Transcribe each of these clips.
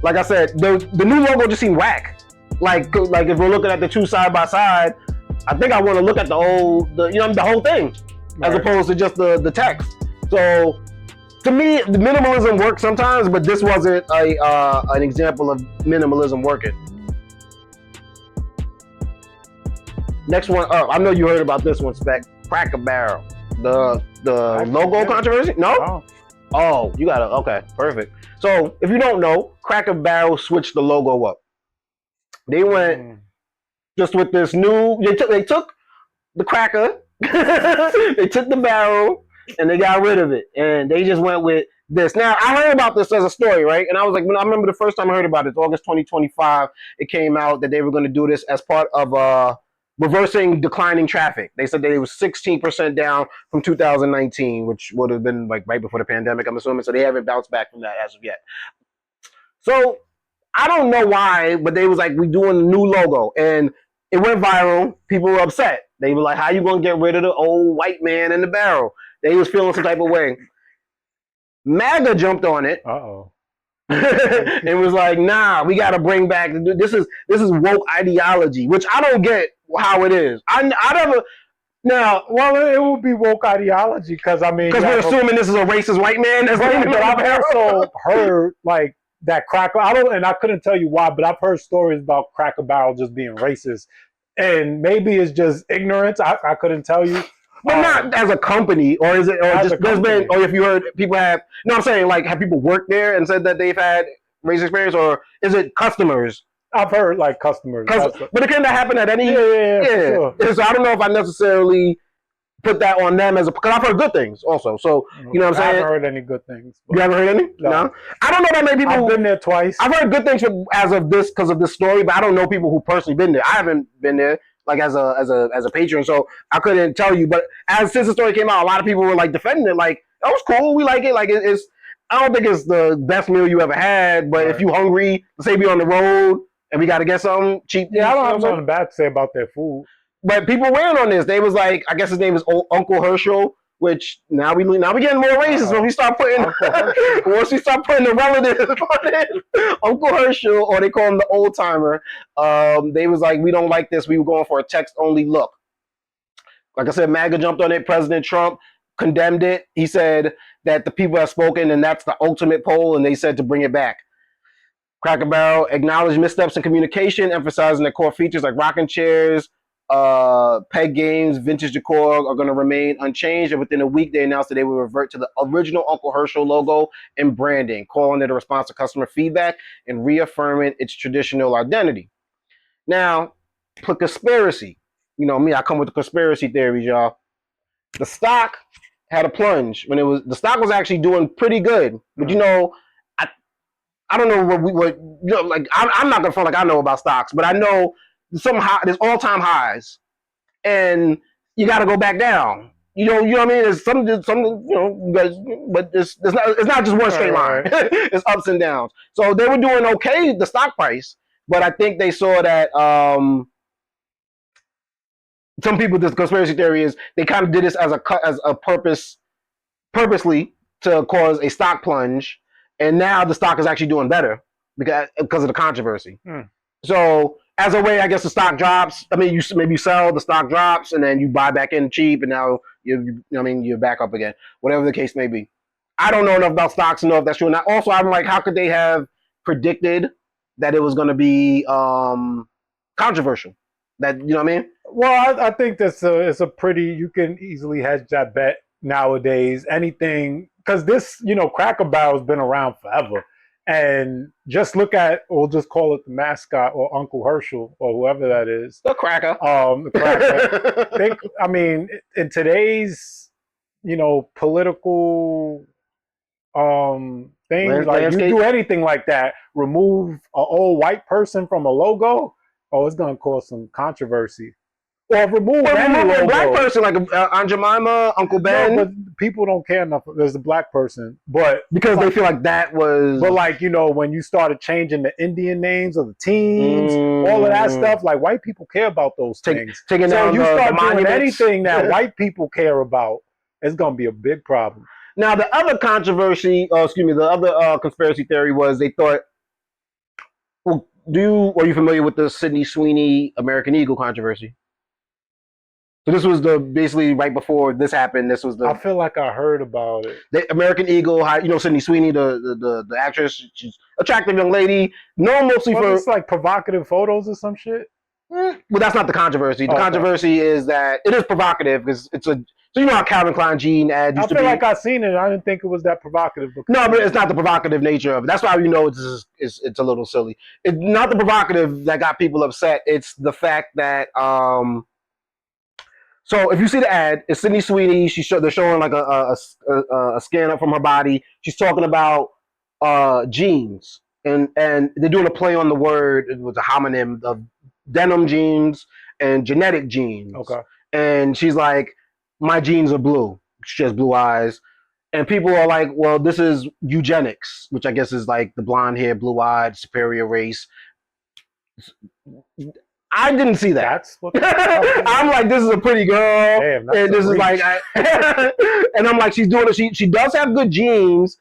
like I said, the new logo just seemed whack. Like if we're looking at the two side by side, I think I want to look at the whole thing, as opposed to just the text. So to me, the minimalism works sometimes, but this wasn't an example of minimalism working. Next one up, I know you heard about this one, Spec. Cracker Barrel, the logo controversy. No. Oh, you gotta. Okay, perfect. So if you don't know, Cracker Barrel switched the logo up. They went just with this new. They took the cracker, they took the barrel, and they got rid of it, and they just went with this. Now I heard about this as a story, right? And I was like, when I remember the first time I heard about it, August 2025. It came out that they were going to do this as part of reversing declining traffic. They said that it was 16% down from 2019, which would have been like right before the pandemic, I'm assuming. So they haven't bounced back from that as of yet. So I don't know why, but they was like, we doing a new logo, and it went viral. People were upset. They were like, how you gonna get rid of the old white man in the barrel? They was feeling some type of way. MAGA jumped on it. And was like, nah, we gotta bring back this is woke ideology, which I don't get how it is. I never. Now, well, it will be woke ideology because we're assuming this is a racist white man. That's right, but I've also heard like that Cracker. And I couldn't tell you why, but I've heard stories about Cracker Barrel just being racist, and maybe it's just ignorance. I couldn't tell you. But not as a company, or is it, or just there's been, or if you heard people have. No, I'm saying like have people worked there and said that they've had racist experience, or is it customers? I've heard like customers, but it can happen at any. Yeah. Sure. So I don't know if I necessarily put that on them because I've heard good things also. So you know what I'm saying. I haven't heard any good things. You haven't heard any? No. I don't know that many people. I've been there twice. I've heard good things as of this because of this story, but I don't know people who personally been there. I haven't been there like as a patron, so I couldn't tell you. But since the story came out, a lot of people were like defending it, like that was cool. We like it. Like it's. I don't think it's the best meal you ever had, but if you hungry, say we on the road and we got to get something cheap. Yeah, I don't have something bad to say about their food. But people weighing on this. They was like, I guess his name is Uncle Herschel, which now we getting more racist when we start putting once we start putting the relatives on it. Uncle Herschel, or they call him the old timer. They was like, we don't like this. We were going for a text only look. Like I said, MAGA jumped on it. President Trump condemned it. He said that the people have spoken, and that's the ultimate poll, and they said to bring it back. Cracker Barrel acknowledged missteps in communication, emphasizing that core features like rocking chairs, peg games, vintage decor are going to remain unchanged. And within a week, they announced that they will revert to the original Uncle Herschel logo and branding, calling it a response to customer feedback and reaffirming its traditional identity. Now, for conspiracy, you know me, I come with the conspiracy theories, y'all. The stock had a plunge when the stock was actually doing pretty good, but you know, I don't know what like I'm not gonna front like I know about stocks, but I know there's all-time highs, and you got to go back down. You know what I mean? There's some you guys, but it's not just one straight line. It's ups and downs. So they were doing okay, the stock price, but I think they saw that some people, this conspiracy theory is they kind of did this as a purposely to cause a stock plunge, and now the stock is actually doing better because of the controversy. So as a way, I guess the stock drops. I mean, you sell, the stock drops, and then you buy back in cheap, and now you're back up again. Whatever the case may be. I don't know enough about stocks to know if that's true or not. Also, I'm like, how could they have predicted that it was going to be controversial? That, you know what I mean? Well, I think it's a pretty, you can easily hedge that bet nowadays. Anything, because this, Cracker Barrel's been around forever. And just look at, we'll just call it the mascot, or Uncle Herschel, or whoever that is. The Cracker. The Cracker. In today's, political things, like you do anything like that, remove an old white person from a logo, it's going to cause some controversy. Or remove any logo. A black person like Aunt Jemima, Uncle Ben. No, but people don't care enough. There's a black person, but because they feel like that was. But when you started changing the Indian names of the teams, all of that stuff, like white people care about those things. So you start doing anything that white people care about, it's gonna be a big problem. Now the other controversy, the other conspiracy theory was they thought Well, are you familiar with the Sydney Sweeney American Eagle controversy? So this was the basically right before this happened. This was I the feel like I heard about it. American Eagle. You know Sydney Sweeney, the actress. She's attractive young lady. Known mostly Was for. this like provocative photos or some shit? Well, that's not the controversy. The Okay. controversy is that it is provocative because it's a. So you know how Calvin Klein jean ad I used to feel be. like I seen it. I didn't think it was that provocative. No, but it's not the provocative nature of it. That's why you know it's a little silly. It's not the provocative that got people upset. It's the fact that So if you see the ad, it's Sydney Sweeney. They're showing like a scan up from her body. She's talking about jeans, and they're doing a play on the word. It was a homonym of denim jeans and genetic jeans. Okay. And she's like, my jeans are blue. She has blue eyes. And people are like, well, this is eugenics, which I guess is like the blonde hair, blue eyed, superior race. I didn't see that. That's what I'm like, this is a pretty girl. Damn, and this is like, and I'm like, she's doing it. She does have good genes.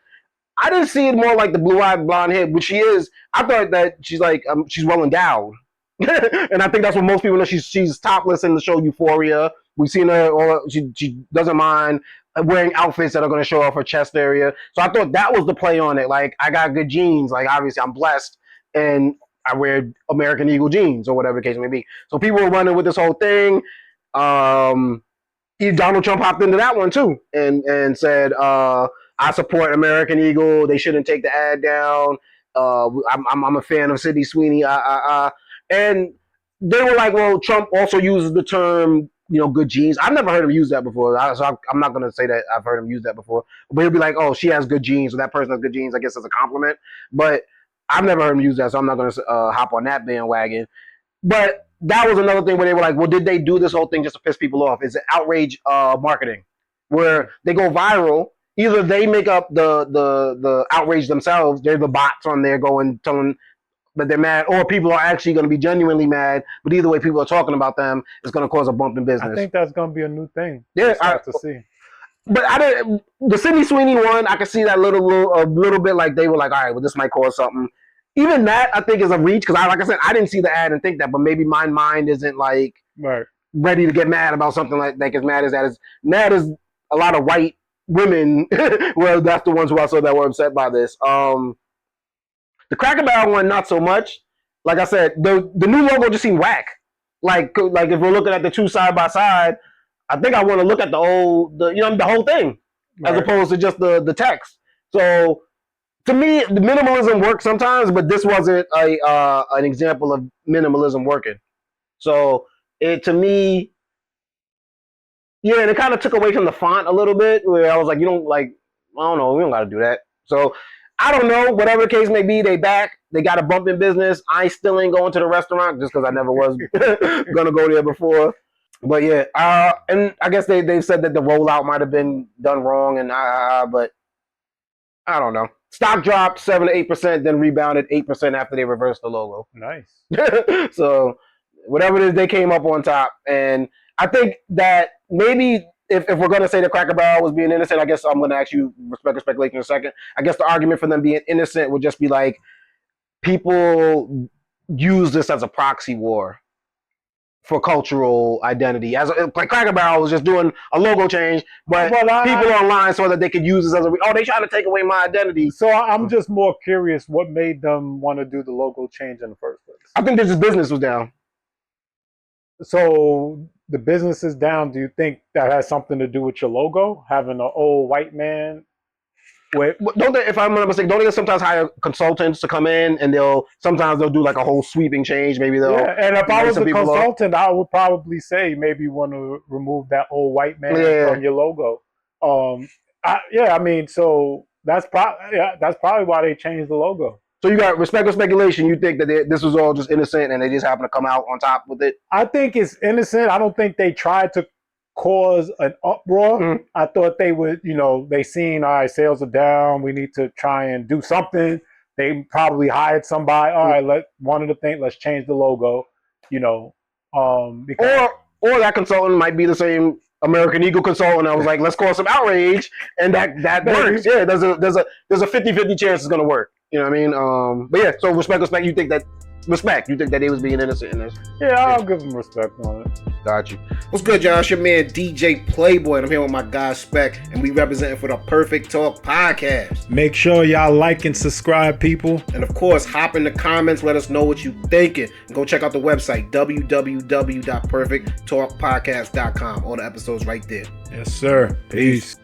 I didn't see it more like the blue-eyed blonde hair, which she is. I thought that she's like, she's well endowed. And I think that's what most people know. She's topless in the show Euphoria. We've seen her, or she doesn't mind wearing outfits that are going to show off her chest area. So I thought that was the play on it. Like, I got good genes. Like, obviously, I'm blessed, and I wear American Eagle jeans or whatever the case may be. So people were running with this whole thing. Donald Trump hopped into that one too, and said, "I support American Eagle. They shouldn't take the ad down. I'm a fan of Sydney Sweeney." And they were like, "Well, Trump also uses the term, good genes." I've never heard him use that before, so I'm not going to say that I've heard him use that before. But he'll be like, "Oh, she has good genes, or that person has good genes." I guess as a compliment, but I've never heard him use that, so I'm not going to hop on that bandwagon. But that was another thing where they were like, well, did they do this whole thing just to piss people off? Is it outrage marketing where they go viral? Either they make up the outrage themselves, they're the bots on there telling that they're mad, or people are actually going to be genuinely mad. But either way, people are talking about them. It's going to cause a bump in business. I think that's going to be a new thing. Yeah, I have to see. But the Sydney Sweeney one, I could see that a little bit like they were like, all right, well, this might cause something. Even that, I think, is a reach because, like I said, I didn't see the ad and think that, but maybe my mind isn't like ready to get mad about something like as mad as that. As mad as a lot of white women, well, that's the ones who I saw that were upset by this. The Cracker Barrel one, not so much. Like I said, the new logo just seemed whack. Like if we're looking at the two side by side, I think I want to look at the whole thing, as opposed to just the text. So to me, the minimalism works sometimes, but this wasn't an example of minimalism working. So to me, yeah, and it kind of took away from the font a little bit, where I was like, I don't know, we don't got to do that. So I don't know, whatever the case may be, they got a bump in business. I still ain't going to the restaurant just because I never was gonna go there before. But yeah, and I guess they've said that the rollout might have been done wrong, and but I don't know. Stock dropped 7 to 8%, then rebounded 8% after they reversed the logo. Nice. So whatever it is, they came up on top, and I think that maybe if we're going to say the Cracker Barrel was being innocent, I guess I'm going to ask you respect or speculation in a second. I guess the argument for them being innocent would just be like people use this as a proxy war for cultural identity. Like Cracker Barrel was just doing a logo change, but people online saw that they could use this as they trying to take away my identity. So I'm just more curious what made them want to do the logo change in the first place. I think this business was down. So the business is down. Do you think that has something to do with your logo? Having an old white man? Don't they, if I'm not mistaken, don't they sometimes hire consultants to come in and sometimes they'll do like a whole sweeping change? Maybe they'll. Yeah, and if I was a consultant, I would probably say maybe you want to remove that old white man from your logo. So that's probably why they changed the logo. So you got respect or speculation. You think that this was all just innocent and they just happened to come out on top with it? I think it's innocent. I don't think they tried to cause an uproar. Mm-hmm. I thought they would, they seen, all right, sales are down. We need to try and do something. They probably hired somebody. All right, let's change the logo, or that consultant might be the same American Eagle consultant. I was like, let's cause some outrage, and that works. Yeah, there's a 50-50 chance it's gonna work. You know what I mean? But yeah, so respect. You think that they was being innocent in this? Yeah, I'll give them respect on it. Got you. What's good, y'all? It's your man DJ Playboy, and I'm here with my guy Spec, and we representing for the Perfect Talk podcast. Make sure y'all like and subscribe, people. And of course, hop in the comments, let us know what you thinking. And go check out the website, www.perfecttalkpodcast.com. All the episodes right there. Yes, sir. Peace.